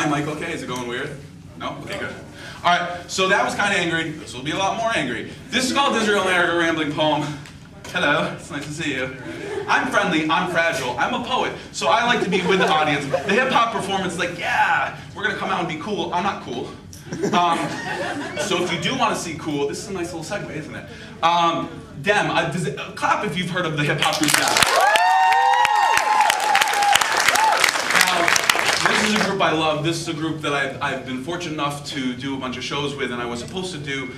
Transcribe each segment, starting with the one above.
my mic okay? Is it going weird? No? Okay, good. All right, so that was kind of angry. This will be a lot more angry. This is called Israel America Rambling Poem. Hello, it's nice to see you. I'm friendly, I'm fragile, I'm a poet, so I like to be with the audience. The hip-hop performance, like, yeah, we're gonna come out and be cool. I'm not cool. So if you do want to see cool, this is a nice little segue, isn't it? Clap if you've heard of the hip-hop group Now, this is a group I love. This is a group that I've been fortunate enough to do a bunch of shows with, and I was supposed to do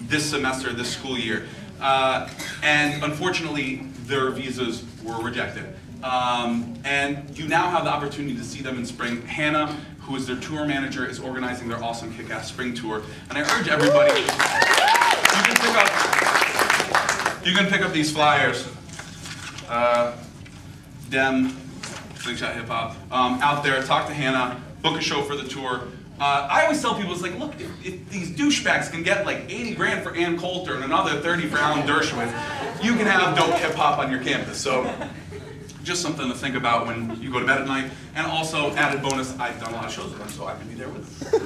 this semester, this school year. And unfortunately, their visas were rejected. And you now have the opportunity to see them in spring. Hannah, who is their tour manager, is organizing their awesome kick-ass spring tour. And I urge everybody, you can pick up these flyers. Slingshot Hip Hop, out there, talk to Hannah, book a show for the tour. I always tell people, it's like, look, if these douchebags can get like 80 grand for Ann Coulter and another 30 for Alan Dershowitz, you can have dope hip hop on your campus. So, just something to think about when you go to bed at night. And also, added bonus, I've done a lot of shows with them, so I can be there with them.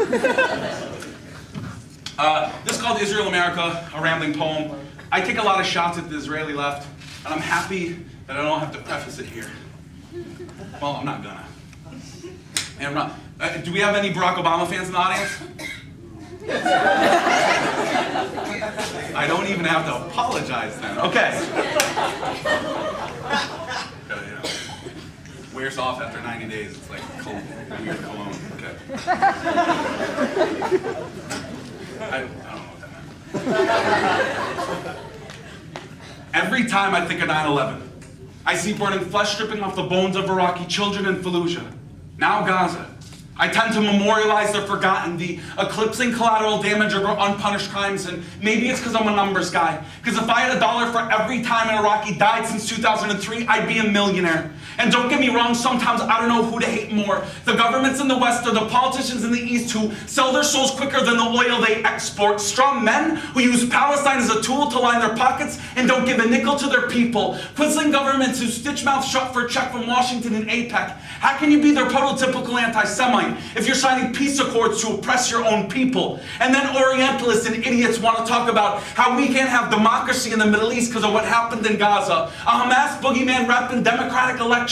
This is called Israel America, a rambling poem. I take a lot of shots at the Israeli left, and I'm happy that I don't have to preface it here. Well, I'm not gonna. And I'm not. Do we have any Barack Obama fans in the audience? I don't even have to apologize then. Okay. Wears off after 90 days. It's like weird cologne. Okay. I don't know what that meant. Every time I think of 9/11, I see burning flesh stripping off the bones of Iraqi children in Fallujah. Now Gaza. I tend to memorialize the forgotten, the eclipsing collateral damage over unpunished crimes, and maybe it's because I'm a numbers guy. Because if I had $1 for every time an Iraqi died since 2003, I'd be a millionaire. And don't get me wrong, sometimes I don't know who to hate more. The governments in the West or the politicians in the East who sell their souls quicker than the oil they export. Strong men who use Palestine as a tool to line their pockets and don't give a nickel to their people. Quisling governments who stitch mouth shut for a check from Washington and AIPAC. How can you be their prototypical anti-Semite if you're signing peace accords to oppress your own people? And then Orientalists and idiots want to talk about how we can't have democracy in the Middle East because of what happened in Gaza. A Hamas boogeyman wrapped in democratic elections.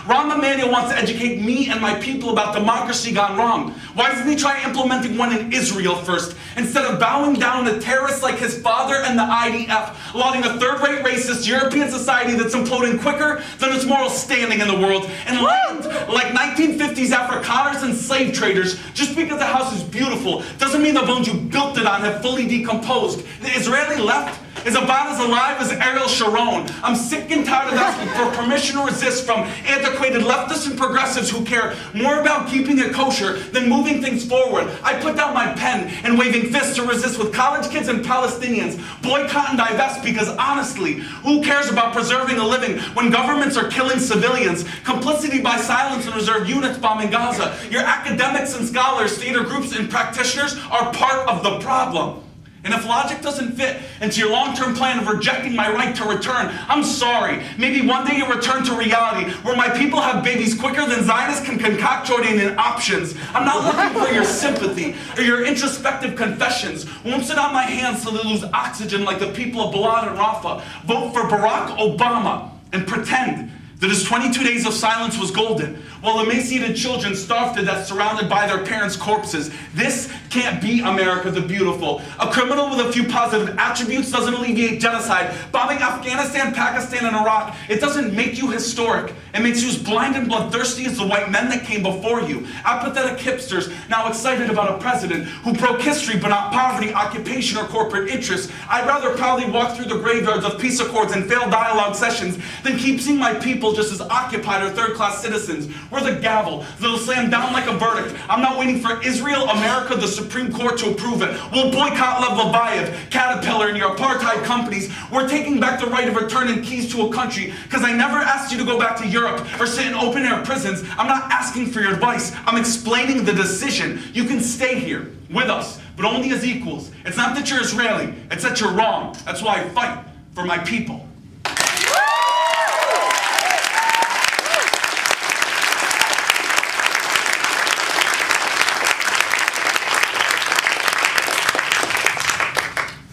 Rahm Emanuel wants to educate me and my people about democracy gone wrong. Why doesn't he try implementing one in Israel first, instead of bowing down to terrorists like his father and the IDF, lauding a third-rate racist European society that's imploding quicker than its moral standing in the world, and land like 1950s Afrikaners and slave traders? Just because the house is beautiful doesn't mean the bones you built it on have fully decomposed. The Israeli left is about as alive as Ariel Sharon. I'm sick and tired of asking for permission to resist from antiquated leftists and progressives who care more about keeping it kosher than moving things forward. I put down my pen and waving fists to resist with college kids and Palestinians. Boycott and divest, because honestly, who cares about preserving a living when governments are killing civilians? Complicity by silence and reserve units bombing Gaza. Your academics and scholars, theater groups and practitioners are part of the problem. And if logic doesn't fit into your long-term plan of rejecting my right to return, I'm sorry. Maybe one day you'll return to reality where my people have babies quicker than Zionists can concoct Jordanian options. I'm not looking for your sympathy or your introspective confessions. Won't sit on my hands till they lose oxygen like the people of Balad and Rafah. Vote for Barack Obama and pretend that his 22 days of silence was golden, while emaciated children starved to death surrounded by their parents' corpses. This can't be America the Beautiful. A criminal with a few positive attributes doesn't alleviate genocide. Bombing Afghanistan, Pakistan, and Iraq, it doesn't make you historic. It makes you as blind and bloodthirsty as the white men that came before you. Apathetic hipsters now excited about a president who broke history but not poverty, occupation, or corporate interests. I'd rather proudly walk through the graveyards of peace accords and failed dialogue sessions than keep seeing my people just as occupied or third-class citizens. We're the gavel that'll slam down like a verdict. I'm not waiting for Israel, America, the Supreme Court to approve it. We'll boycott Lev Leviav, Caterpillar, and your apartheid companies. We're taking back the right of return and keys to a country because I never asked you to go back to Europe or sit in open-air prisons. I'm not asking for your advice. I'm explaining the decision. You can stay here with us, but only as equals. It's not that you're Israeli. It's that you're wrong. That's why I fight for my people.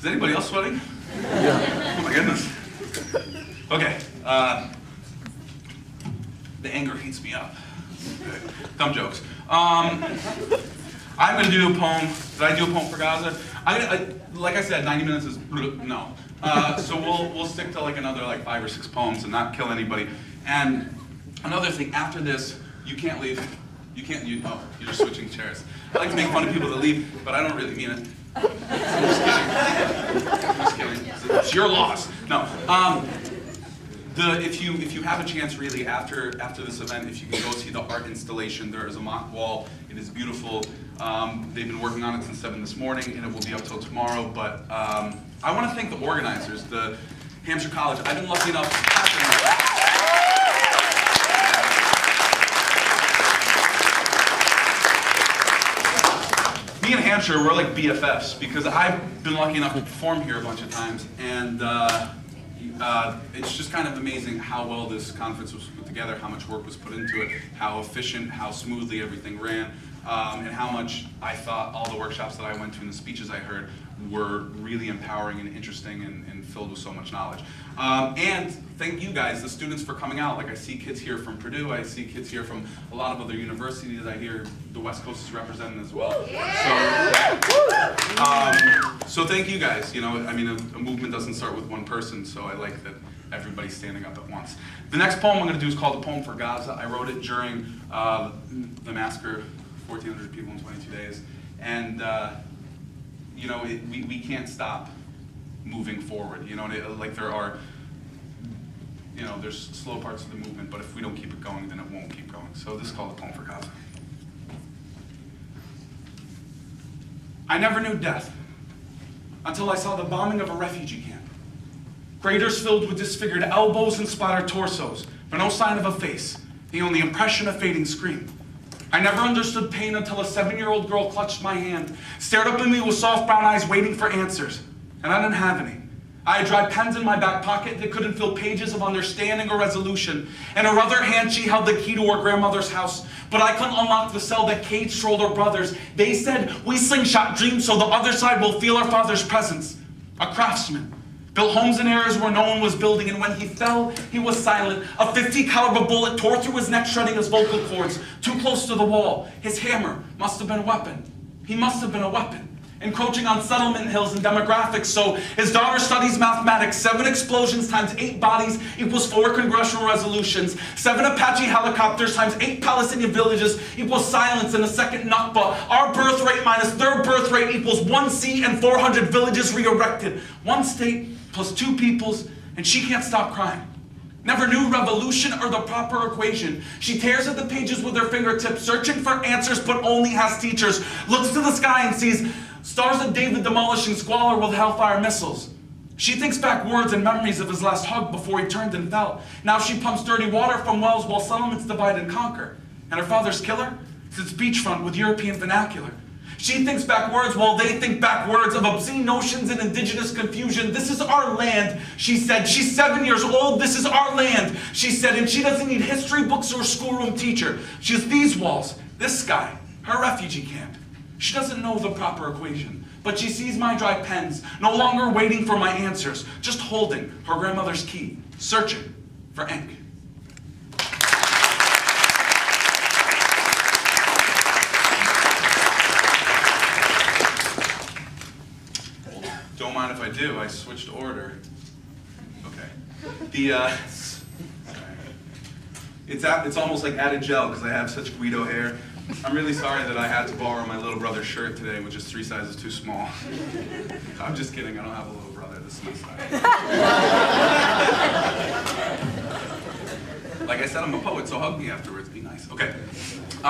Is anybody else sweating? Yeah. Oh my goodness. Okay. The anger heats me up. Okay. Dumb jokes. I'm going to do a poem. Did I do a poem for Gaza? Like I said, 90 minutes is no. So we'll stick to like another like 5 or 6 poems and not kill anybody. And another thing, after this, you can't leave. Oh, you're just switching chairs. I like to make fun of people that leave, but I don't really mean it. I'm just kidding. It's your loss. No. If you have a chance, really, after this event, if you can go see the art installation, there is a mock wall. It is beautiful. They've been working on it since 7 this morning, and it will be up till tomorrow. But I want to thank the organizers, the Hampshire College. I've been lucky enough. Me and Hampshire, we're like BFFs because I've been lucky enough to perform here a bunch of times, and it's just kind of amazing how well this conference was put together, how much work was put into it, how efficient, how smoothly everything ran, and how much I thought all the workshops that I went to and the speeches I heard were really empowering and interesting and filled with so much knowledge. And thank you guys, the students, for coming out. Like I see kids here from Purdue, I see kids here from a lot of other universities. I hear the West Coast is represented as well. So thank you guys. You know, I mean, a movement doesn't start with one person, so I like that everybody's standing up at once. The next poem I'm going to do is called A Poem for Gaza. I wrote it during the massacre, 1,400 people in 22 days. And you know, we can't stop moving forward. You know, like there are, you know, there's slow parts of the movement, but if we don't keep it going, then it won't keep going. So this is called A Poem for Gaza. I never knew death until I saw the bombing of a refugee camp. Craters filled with disfigured elbows and splattered torsos, but no sign of a face, the only impression a fading scream. I never understood pain until a 7-year-old girl clutched my hand, stared up at me with soft brown eyes waiting for answers, and I didn't have any. I had dry pens in my back pocket that couldn't fill pages of understanding or resolution. In her other hand, she held the key to her grandmother's house, but I couldn't unlock the cell that cage-trolled her brothers. They said, we slingshot dreams so the other side will feel our father's presence. A craftsman built homes in areas where no one was building, and when he fell, he was silent. A .50 caliber bullet tore through his neck, shredding his vocal cords. Too close to the wall, his hammer must have been a weapon. He must have been a weapon, encroaching on settlement hills and demographics. So his daughter studies mathematics. 7 explosions times 8 bodies equals 4 congressional resolutions. 7 Apache helicopters times 8 Palestinian villages equals silence in a second Nakba. Our birth rate minus their birth rate equals 1 seat and 400 villages re-erected. 1 state plus 2 peoples, and she can't stop crying. Never knew revolution or the proper equation. She tears at the pages with her fingertips, searching for answers, but only has teachers. Looks to the sky and sees stars of David demolishing squalor with hellfire missiles. She thinks back words and memories of his last hug before he turned and fell. Now she pumps dirty water from wells while settlements divide and conquer. And her father's killer sits beachfront with European vernacular. She thinks back words while they think back words of obscene notions and indigenous confusion. This is our land, she said. She's 7 years old, this is our land, she said. And she doesn't need history books or a schoolroom teacher. She has these walls, this sky, her refugee camp. She doesn't know the proper equation, but she sees my dry pens, no longer waiting for my answers, just holding her grandmother's key, searching for ink. Don't mind if I do, I switched order. Okay. It's almost like added gel because I have such Guido hair. I'm really sorry that I had to borrow my little brother's shirt today, which is 3 sizes too small. I'm just kidding, I don't have a little brother, this is my size. Like I said, I'm a poet, so hug me afterwards, be nice. Okay.